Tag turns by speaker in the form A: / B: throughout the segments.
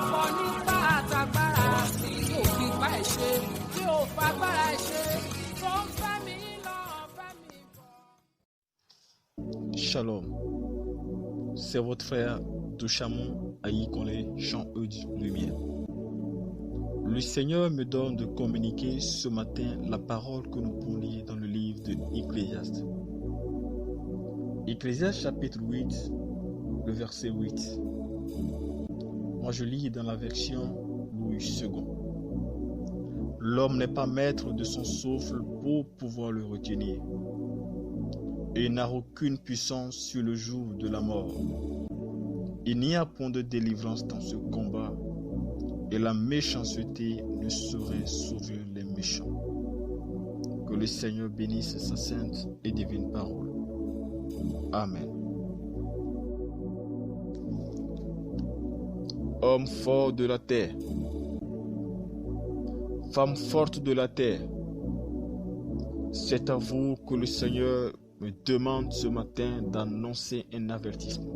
A: fọ́ nípa àtàgbára tí ò fi pa ẹ̀ ṣe tí ò fagbára ẹ̀ ṣe tó ń fẹ́ mi lọ fẹ́ mi bọ̀.
B: Shalom, c'est votre frère Douchamon Aïkonle, Jean Eudes Lumière. Le Seigneur me donne de communiquer ce matin la parole que nous pouvons lire dans le livre de Ecclésiaste. Ecclésiaste chapitre 8, le verset 8. Moi je lis dans la version Louis II. L'homme n'est pas maître de son souffle pour pouvoir le retenir, et n'a aucune puissance sur le jour de la mort. Il n'y a point de délivrance dans ce combat, et la méchanceté ne saurait sauver les méchants. Que le Seigneur bénisse sa sainte et divine parole. Amen. Homme fort de la terre, femme forte de la terre, c'est à vous que le Seigneur me demande ce matin d'annoncer un avertissement.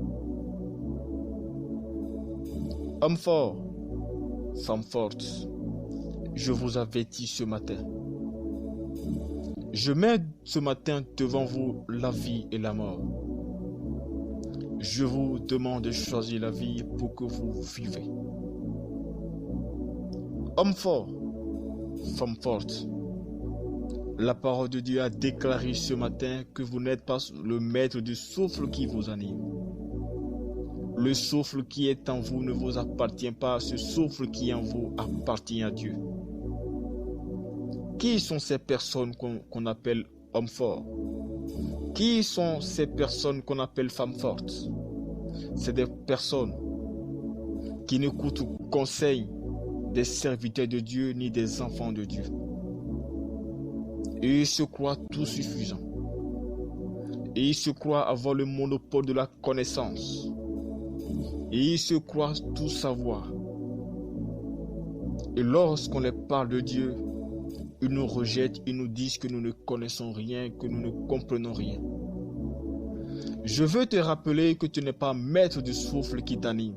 B: Homme fort, femme forte, je vous avertis ce matin. Je mets ce matin devant vous la vie et la mort. Je vous demande de choisir la vie pour que vous vivez. Homme fort, femme forte, la parole de Dieu a déclaré ce matin que vous n'êtes pas le maître du souffle qui vous anime. Le souffle qui est en vous ne vous appartient pas, ce souffle qui est en vous appartient à Dieu. Qui sont ces personnes qu'on appelle hommes forts? Qui sont ces personnes qu'on appelle femmes fortes? C'est des personnes qui n'écoutent conseil des serviteurs de Dieu ni des enfants de Dieu. Et ils se croient tout suffisants. Et ils se croient avoir le monopole de la connaissance. Et ils se croient tout savoir. Et lorsqu'on les parle de Dieu, ils nous rejettent, ils nous disent que nous ne connaissons rien, que nous ne comprenons rien. Je veux te rappeler que tu n'es pas maître du souffle qui t'anime.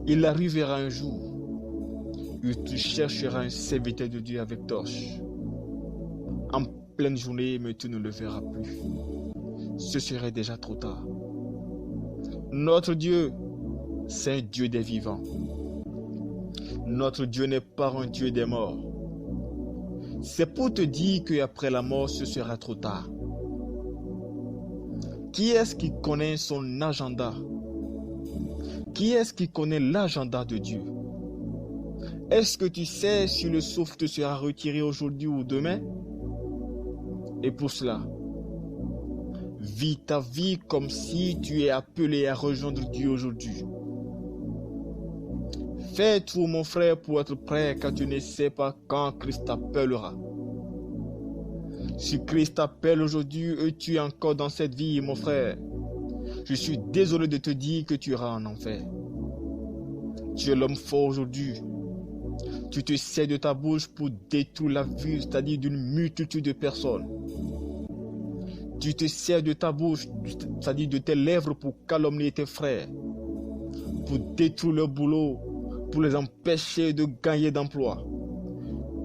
B: Il arrivera un jour où tu chercheras un serviteur de Dieu avec torche. En pleine journée, mais tu ne le verras plus. Ce serait déjà trop tard. Notre Dieu, c'est un Dieu des vivants. Notre Dieu n'est pas un Dieu des morts. C'est pour te dire qu'après la mort, ce sera trop tard. Qui est-ce qui connaît son agenda? Qui est-ce qui connaît l'agenda de Dieu? Est-ce que tu sais si le souffle te sera retiré aujourd'hui ou demain? Et pour cela, vis ta vie comme si tu es appelé à rejoindre Dieu aujourd'hui. Fais tout, mon frère, pour être prêt car tu ne sais pas quand Christ t'appellera. Si Christ t'appelle aujourd'hui et tu es encore dans cette vie, mon frère, je suis désolé de te dire que tu iras en enfer. Tu es l'homme fort aujourd'hui. Tu te sers de ta bouche pour détruire la vie, c'est-à-dire d'une multitude de personnes. Tu te sers de ta bouche, c'est-à-dire de tes lèvres pour calomnier tes frères, pour détruire leur boulot, pour les empêcher de gagner d'emploi.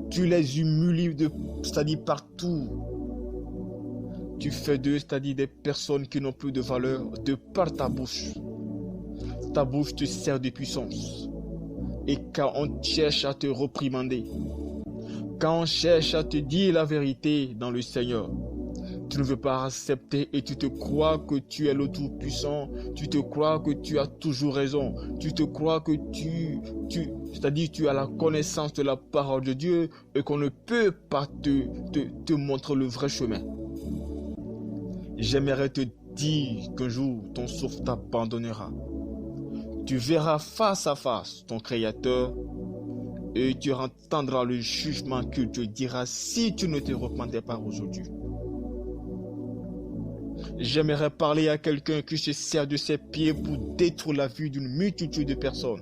B: Tu les humilies, c'est-à-dire partout. Tu fais d'eux, c'est-à-dire des personnes qui n'ont plus de valeur, de par ta bouche. Ta bouche te sert de puissance. Et quand on cherche à te réprimander, quand on cherche à te dire la vérité dans le Seigneur, tu ne veux pas accepter et tu te crois que tu es le Tout-Puissant, tu te crois que tu as toujours raison, tu te crois que c'est-à-dire tu as la connaissance de la parole de Dieu et qu'on ne peut pas te montrer le vrai chemin. J'aimerais te dire qu'un jour ton souffle t'abandonnera. Tu verras face à face ton Créateur et tu entendras le jugement qu'il te dira si tu ne te repentais pas aujourd'hui. J'aimerais parler à quelqu'un qui se sert de ses pieds pour détruire la vie d'une multitude de personnes.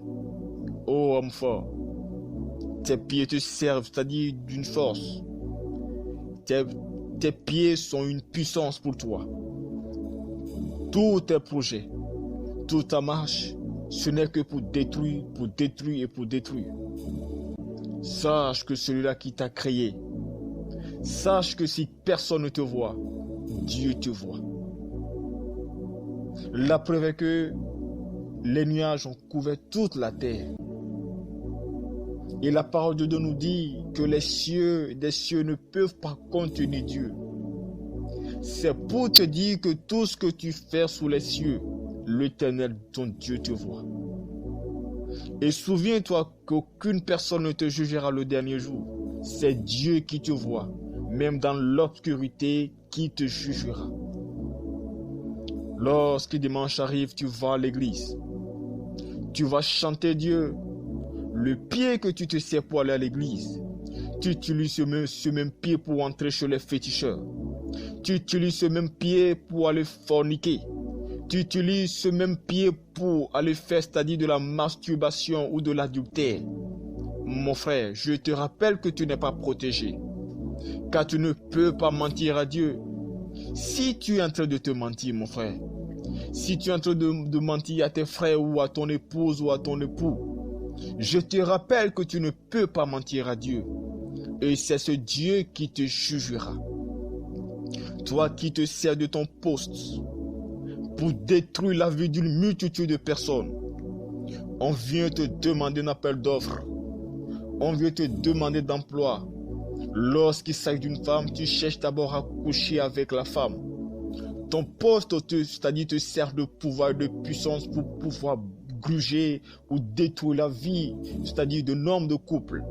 B: Oh homme fort, tes pieds te servent, c'est-à-dire d'une force. Tes pieds sont une puissance pour toi. Tous tes projets, toute ta marche, ce n'est que pour détruire, et pour détruire. Sache que celui-là qui t'a créé, sache que si personne ne te voit, Dieu te voit. La preuve est que les nuages ont couvert toute la terre. Et la parole de Dieu nous dit que les cieux des cieux ne peuvent pas contenir Dieu. C'est pour te dire que tout ce que tu fais sous les cieux, l'Éternel, ton Dieu, te voit. Et souviens-toi qu'aucune personne ne te jugera le dernier jour. C'est Dieu qui te voit, même dans l'obscurité, qui te jugera. Lorsque dimanche arrive, tu vas à l'église. Tu vas chanter Dieu. Le pied que tu te sers pour aller à l'église, tu utilises ce même pied pour entrer chez les féticheurs. Tu utilises ce même pied pour aller forniquer. Tu utilises ce même pied pour aller faire, c'est-à-dire de la masturbation ou de l'adultère. Mon frère, je te rappelle que tu n'es pas protégé, car tu ne peux pas mentir à Dieu. Si tu es en train de te mentir, mon frère, si tu es en train de mentir à tes frères ou à ton épouse ou à ton époux, je te rappelle que tu ne peux pas mentir à Dieu. Et c'est ce Dieu qui te jugera. Toi qui te sers de ton poste pour détruire la vie d'une multitude de personnes, on vient te demander un appel d'offres. On vient te demander d'emploi. Lorsqu'il s'agit d'une femme, tu cherches d'abord à coucher avec la femme. Ton poste, c'est-à-dire te sert de pouvoir et de puissance pour pouvoir gruger ou détruire la vie, c'est-à-dire de nombre de couples.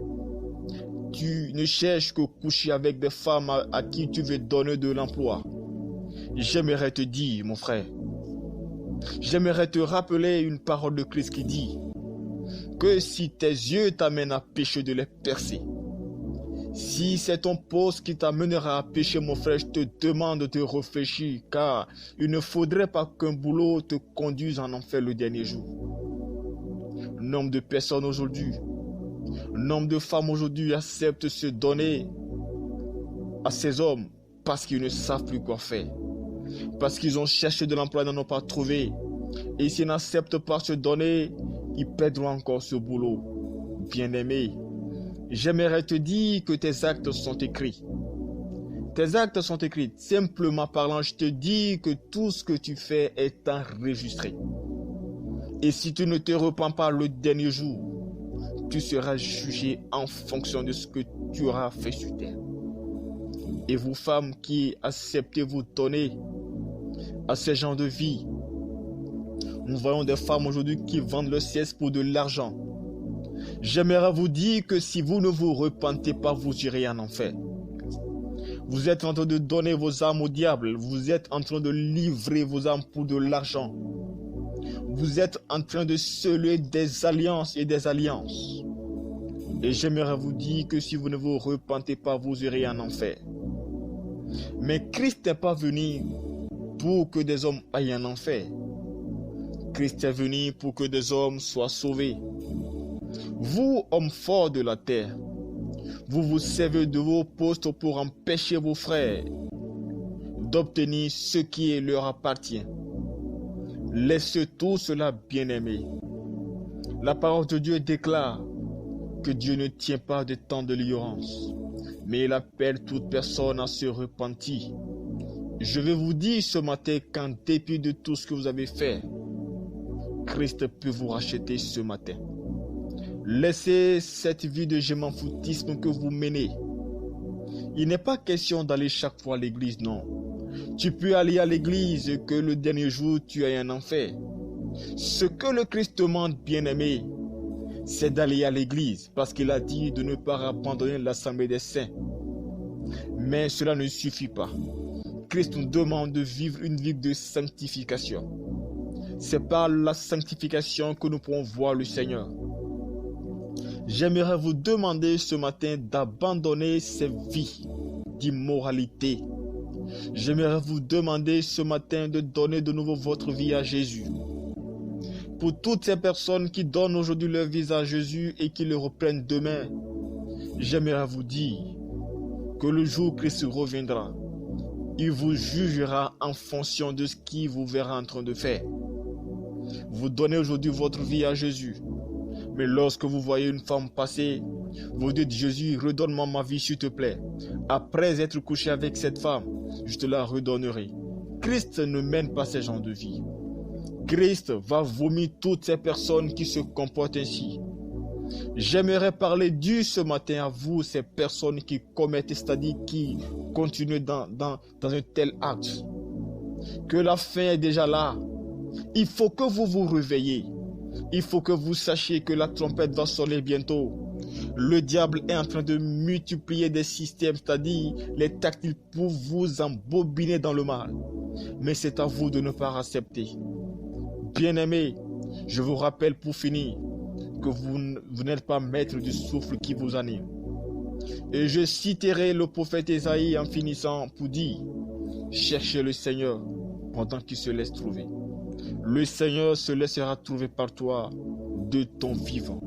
B: Tu ne cherches que coucher avec des femmes à qui tu veux donner de l'emploi. J'aimerais te dire, mon frère, j'aimerais te rappeler une parole de Christ qui dit que si tes yeux t'amènent à pécher, de les percer. Si c'est ton poste qui t'amènera à pécher, mon frère, je te demande de te réfléchir, car il ne faudrait pas qu'un boulot te conduise en enfer le dernier jour. Nombre de personnes aujourd'hui, nombre de femmes aujourd'hui acceptent de se donner à ces hommes parce qu'ils ne savent plus quoi faire. Parce qu'ils ont cherché de l'emploi et n'en ont pas trouvé. Et s'ils n'acceptent pas de se donner, ils perdront encore ce boulot. Bien-aimé, j'aimerais te dire que tes actes sont écrits. Tes actes sont écrits. Simplement parlant, je te dis que tout ce que tu fais est enregistré. Et si tu ne te repens pas le dernier jour, tu seras jugé en fonction de ce que tu auras fait sur terre. Et vous femmes qui acceptez vous donner à ce genre de vie, nous voyons des femmes aujourd'hui qui vendent le sexe pour de l'argent. J'aimerais vous dire que si vous ne vous repentez pas, vous irez en enfer. Vous êtes en train de donner vos âmes au diable. Vous êtes en train de livrer vos âmes pour de l'argent. Vous êtes en train de sceller des alliances et des alliances. Et j'aimerais vous dire que si vous ne vous repentez pas, vous irez en enfer. Mais Christ n'est pas venu pour que des hommes aillent en enfer. Christ est venu pour que des hommes soient sauvés. Vous, hommes forts de la terre, vous vous servez de vos postes pour empêcher vos frères d'obtenir ce qui leur appartient. Laissez tout cela, bien-aimés. La parole de Dieu déclare que Dieu ne tient pas de temps de l'ignorance, mais il appelle toute personne à se repentir. Je vais vous dire ce matin qu'en dépit de tout ce que vous avez fait, Christ peut vous racheter ce matin. Laissez cette vie de je m'en foutisme que vous menez. Il n'est pas question d'aller chaque fois à l'église, non. Tu peux aller à l'église et que le dernier jour tu ailles en enfer. Ce que le Christ demande, bien-aimé, c'est d'aller à l'église parce qu'il a dit de ne pas abandonner l'assemblée des saints. Mais cela ne suffit pas. Christ nous demande de vivre une vie de sanctification. C'est par la sanctification que nous pourrons voir le Seigneur. J'aimerais vous demander ce matin d'abandonner ces vies d'immoralité. J'aimerais vous demander ce matin de donner de nouveau votre vie à Jésus. Pour toutes ces personnes qui donnent aujourd'hui leur vie à Jésus et qui le reprennent demain, j'aimerais vous dire que le jour où Christ reviendra, il vous jugera en fonction de ce qu'il vous verra en train de faire. vous donnez aujourd'hui votre vie à Jésus. Mais lorsque vous voyez une femme passer, vous dites, Jésus, redonne-moi ma vie s'il te plaît. Après être couché avec cette femme, je te la redonnerai. Christ ne mène pas ces gens de vie. Christ va vomir toutes ces personnes qui se comportent ainsi. J'aimerais parler dur ce matin à vous, ces personnes qui commettent, c'est-à-dire qui continuent dans un tel acte. Que la fin est déjà là. Il faut que vous vous réveillez. Il faut que vous sachiez que la trompette va sonner bientôt. Le diable est en train de multiplier des systèmes, c'est-à-dire les tactiques pour vous embobiner dans le mal. Mais c'est à vous de ne pas accepter. Bien-aimés, je vous rappelle pour finir que vous n'êtes pas maître du souffle qui vous anime. Et je citerai le prophète Ésaïe en finissant pour dire, cherchez le Seigneur pendant qu'il se laisse trouver. Le Seigneur se laissera trouver par toi de ton vivant.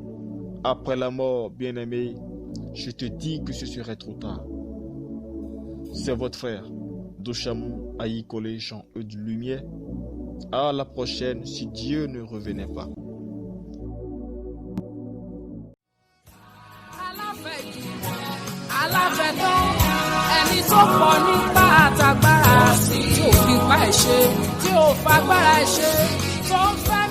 B: Après la mort, bien-aimé, je te dis que ce serait trop tard. C'est votre frère, Dochamou Aïkole Jean-Eudes Lumière. À la prochaine si Dieu ne revenait pas.
A: aláfẹ̀tọ́ ẹni tó pọ̀ nípa àtàgbára tí ò fi pa ẹ̀ ṣe tí ò fagbára ẹ̀ ṣe tó ń fẹ́